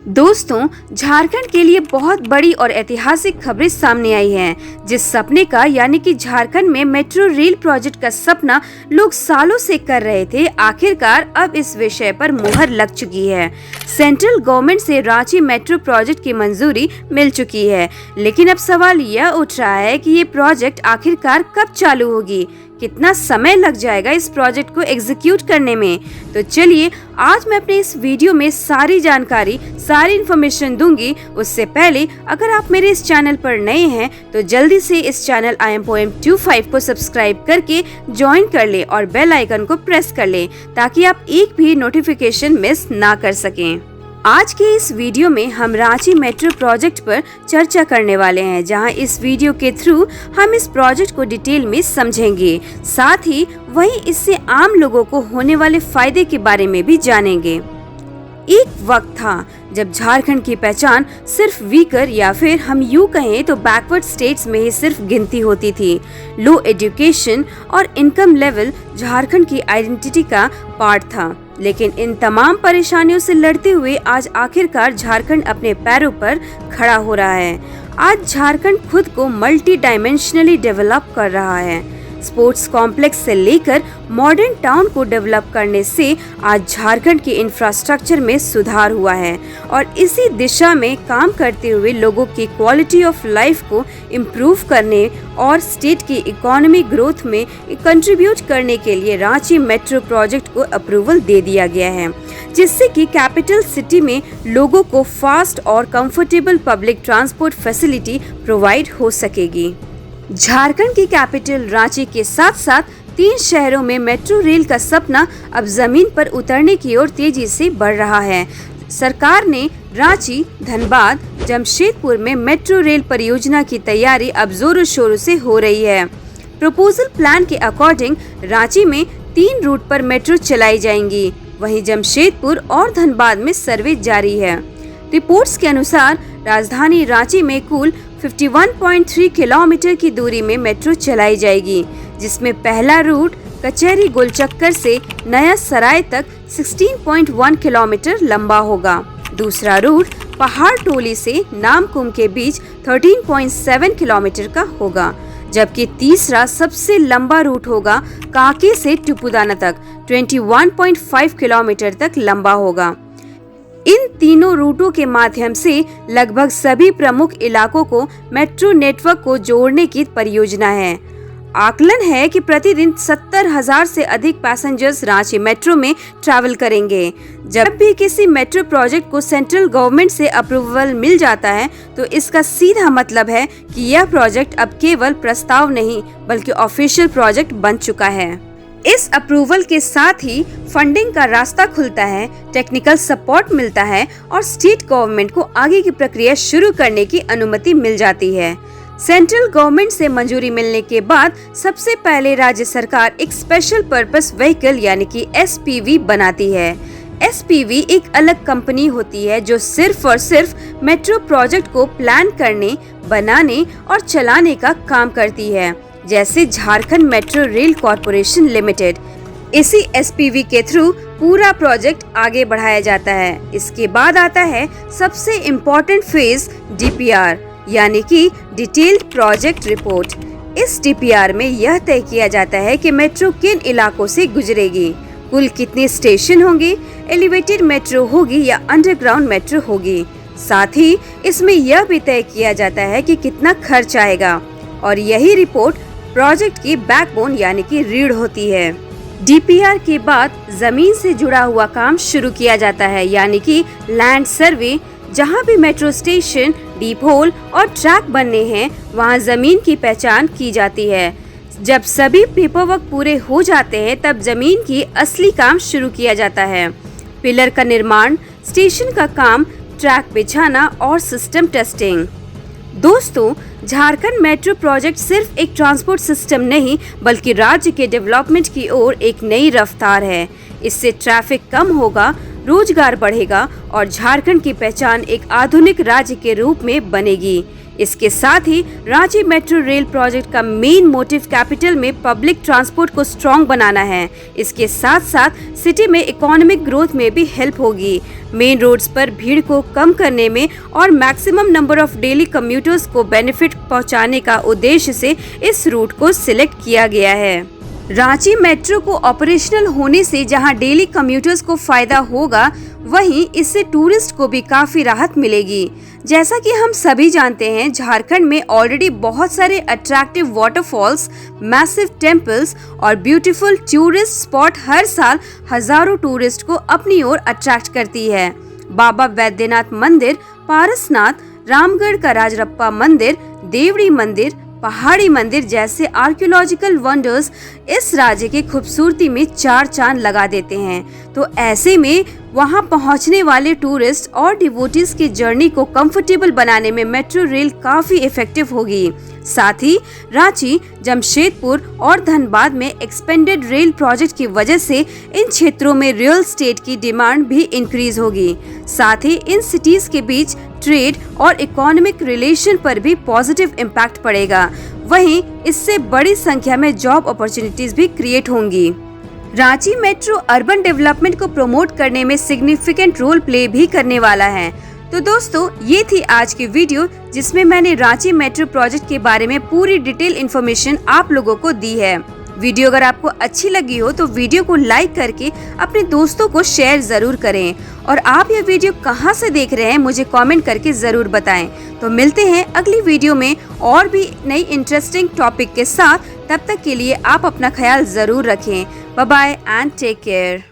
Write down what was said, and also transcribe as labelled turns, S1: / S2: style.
S1: दोस्तों, झारखंड के लिए बहुत बड़ी और ऐतिहासिक खबरें सामने आई हैं। जिस सपने का यानी कि झारखंड में मेट्रो रेल प्रोजेक्ट का सपना लोग सालों से कर रहे थे, आखिरकार अब इस विषय पर मुहर लग चुकी है। सेंट्रल गवर्नमेंट से रांची मेट्रो प्रोजेक्ट की मंजूरी मिल चुकी है, लेकिन अब सवाल यह उठ रहा है कि ये प्रोजेक्ट आखिरकार कब चालू होगी, कितना समय लग जाएगा इस प्रोजेक्ट को एग्जीक्यूट करने में। तो चलिए आज मैं अपने इस वीडियो में सारी जानकारी, सारी इन्फॉर्मेशन दूंगी। उससे पहले अगर आप मेरे इस चैनल पर नए हैं तो जल्दी से इस चैनल IM-25 को सब्सक्राइब करके ज्वाइन कर ले और बेल आइकन को प्रेस कर ले ताकि आप एक भी नोटिफिकेशन मिस ना कर सकें। आज के इस वीडियो में हम रांची मेट्रो प्रोजेक्ट पर चर्चा करने वाले हैं, जहां इस वीडियो के थ्रू हम इस प्रोजेक्ट को डिटेल में समझेंगे, साथ ही वहीं इससे आम लोगों को होने वाले फायदे के बारे में भी जानेंगे। एक वक्त था जब झारखंड की पहचान सिर्फ वीकर या फिर हम यूं कहें तो बैकवर्ड स्टेट्स में ही सिर्फ गिनती होती थी। लो एजुकेशन और इनकम लेवल झारखंड की आइडेंटिटी का पार्ट था, लेकिन इन तमाम परेशानियों से लड़ते हुए आज आखिरकार झारखंड अपने पैरों पर खड़ा हो रहा है। आज झारखंड खुद को मल्टी डायमेंशनली डेवलप कर रहा है। स्पोर्ट्स कॉम्प्लेक्स से लेकर मॉडर्न टाउन को डेवलप करने से आज झारखंड के इंफ्रास्ट्रक्चर में सुधार हुआ है और इसी दिशा में काम करते हुए लोगों की क्वालिटी ऑफ लाइफ को इम्प्रूव करने और स्टेट की इकोनॉमी ग्रोथ में कंट्रीब्यूट करने के लिए रांची मेट्रो प्रोजेक्ट को अप्रूवल दे दिया गया है, जिससे कि कैपिटल सिटी में लोगों को फास्ट और comfortable public transport facility provide हो सकेगी। झारखंड की कैपिटल रांची के साथ साथ 3 शहरों में मेट्रो रेल का सपना अब जमीन पर उतरने की ओर तेजी से बढ़ रहा है। सरकार ने रांची, धनबाद, जमशेदपुर में मेट्रो रेल परियोजना की तैयारी अब जोरों शोरों से हो रही है। प्रपोजल प्लान के अकॉर्डिंग रांची में 3 रूट पर मेट्रो चलाई जाएंगी, वहीं जमशेदपुर और धनबाद में सर्वे जारी है। रिपोर्ट्स के अनुसार राजधानी रांची में कुल 51.3 किलोमीटर की दूरी में मेट्रो चलाई जाएगी, जिसमें पहला रूट कचहरी गोलचक्कर से नया सराय तक 16.1 किलोमीटर लंबा होगा। दूसरा रूट पहाड़ टोली से नामकुम के बीच 13.7 किलोमीटर का होगा, जबकि तीसरा सबसे लंबा रूट होगा कांके से टुपुदाना तक 21.5 किलोमीटर तक लंबा होगा। इन तीनों रूटों के माध्यम से लगभग सभी प्रमुख इलाकों को मेट्रो नेटवर्क को जोड़ने की परियोजना है। आकलन है कि प्रतिदिन 70,000 से अधिक पैसेंजर्स रांची मेट्रो में ट्रैवल करेंगे। जब भी किसी मेट्रो प्रोजेक्ट को सेंट्रल गवर्नमेंट से अप्रूवल मिल जाता है तो इसका सीधा मतलब है कि यह प्रोजेक्ट अब केवल प्रस्ताव नहीं बल्कि ऑफिशियल प्रोजेक्ट बन चुका है। इस अप्रूवल के साथ ही फंडिंग का रास्ता खुलता है, टेक्निकल सपोर्ट मिलता है और स्टेट गवर्नमेंट को आगे की प्रक्रिया शुरू करने की अनुमति मिल जाती है। सेंट्रल गवर्नमेंट से मंजूरी मिलने के बाद सबसे पहले राज्य सरकार एक स्पेशल पर्पस व्हीकल यानी कि SPV बनाती है। SPV एक अलग कंपनी होती है जो सिर्फ और सिर्फ मेट्रो प्रोजेक्ट को प्लान करने, बनाने और चलाने का काम करती है, जैसे Jharkhand metro rail corporation limited. इसी SPV के थ्रू पूरा प्रोजेक्ट आगे बढ़ाया जाता है। इसके बाद आता है सबसे इम्पोर्टेंट फेज DPR यानी कि डिटेल्ड प्रोजेक्ट रिपोर्ट। इस DPR में यह तय किया जाता है कि मेट्रो किन इलाकों से गुजरेगी, कुल कितने स्टेशन होंगे, एलिवेटेड मेट्रो होगी या अंडरग्राउंड मेट्रो होगी। साथ ही इसमें यह भी तय किया जाता है कि कितना खर्च आएगा और यही रिपोर्ट प्रोजेक्ट की बैकबोन यानी कि रीढ़ होती है। DPR के बाद जमीन से जुड़ा हुआ काम शुरू किया जाता है, यानी कि लैंड सर्वे। जहां भी मेट्रो स्टेशन, डीप होल और ट्रैक बनने हैं वहां जमीन की पहचान की जाती है। जब सभी पेपरवर्क पूरे हो जाते हैं तब जमीन की असली काम शुरू किया जाता है। पिलर का निर्माण, स्टेशन का काम, ट्रैक बिछाना और सिस्टम टेस्टिंग। दोस्तों, झारखंड मेट्रो प्रोजेक्ट सिर्फ एक ट्रांसपोर्ट सिस्टम नहीं बल्कि राज्य के डेवलपमेंट की ओर एक नई रफ्तार है। इससे ट्रैफिक कम होगा, रोजगार बढ़ेगा और झारखंड की पहचान एक आधुनिक राज्य के रूप में बनेगी। इसके साथ ही रांची मेट्रो रेल प्रोजेक्ट का मेन मोटिव कैपिटल में पब्लिक ट्रांसपोर्ट को स्ट्रॉन्ग बनाना है। इसके साथ साथ सिटी में इकोनॉमिक ग्रोथ में भी हेल्प होगी। मेन रोड्स पर भीड़ को कम करने में और maximum number of daily commuters को बेनिफिट पहुंचाने का उद्देश्य से इस रूट को सिलेक्ट किया गया है। रांची मेट्रो को ऑपरेशनल होने से जहां डेली कम्यूटर्स को फायदा होगा, वहीं इससे टूरिस्ट को भी काफी राहत मिलेगी। जैसा कि हम सभी जानते हैं, झारखंड में ऑलरेडी बहुत सारे अट्रैक्टिव वाटरफॉल्स, मैसिव टेम्पल्स और ब्यूटीफुल टूरिस्ट स्पॉट हर साल हजारों टूरिस्ट को अपनी ओर अट्रैक्ट करती है। बाबा वैद्यनाथ मंदिर, पारसनाथ, रामगढ़ का राजरप्पा मंदिर, देवड़ी मंदिर, पहाड़ी मंदिर जैसे आर्कियोलॉजिकल वंडर्स इस राज्य की खूबसूरती में चार चांद लगा देते हैं। तो ऐसे में वहां पहुंचने वाले टूरिस्ट और डिवोटीज की जर्नी को कंफर्टेबल बनाने में मेट्रो रेल काफी इफेक्टिव होगी। साथ ही रांची, जमशेदपुर और धनबाद में एक्सपेंडेड रेल प्रोजेक्ट की वजह से इन क्षेत्रों में रियल एस्टेट की डिमांड भी इंक्रीज होगी। साथ ही इन सिटीज के बीच ट्रेड और इकोनॉमिक रिलेशन पर भी पॉजिटिव इम्पैक्ट पड़ेगा। वहीं इससे बड़ी संख्या में जॉब अपॉर्चुनिटीज भी क्रिएट होंगी। रांची मेट्रो अर्बन डेवलपमेंट को प्रमोट करने में सिग्निफिकेंट रोल प्ले भी करने वाला है। तो दोस्तों, ये थी आज की वीडियो जिसमें मैंने रांची मेट्रो प्रोजेक्ट के बारे में पूरी डिटेल इन्फॉर्मेशन आप लोगों को दी है। वीडियो अगर आपको अच्छी लगी हो तो वीडियो को लाइक करके अपने दोस्तों को शेयर जरूर करें। और आप ये वीडियो कहां से देख रहे हैं मुझे कमेंट करके जरूर बताएं। तो मिलते हैं अगली वीडियो में और भी नई इंटरेस्टिंग टॉपिक के साथ। तब तक के लिए आप अपना ख्याल जरूर रखें। Bye bye and take care.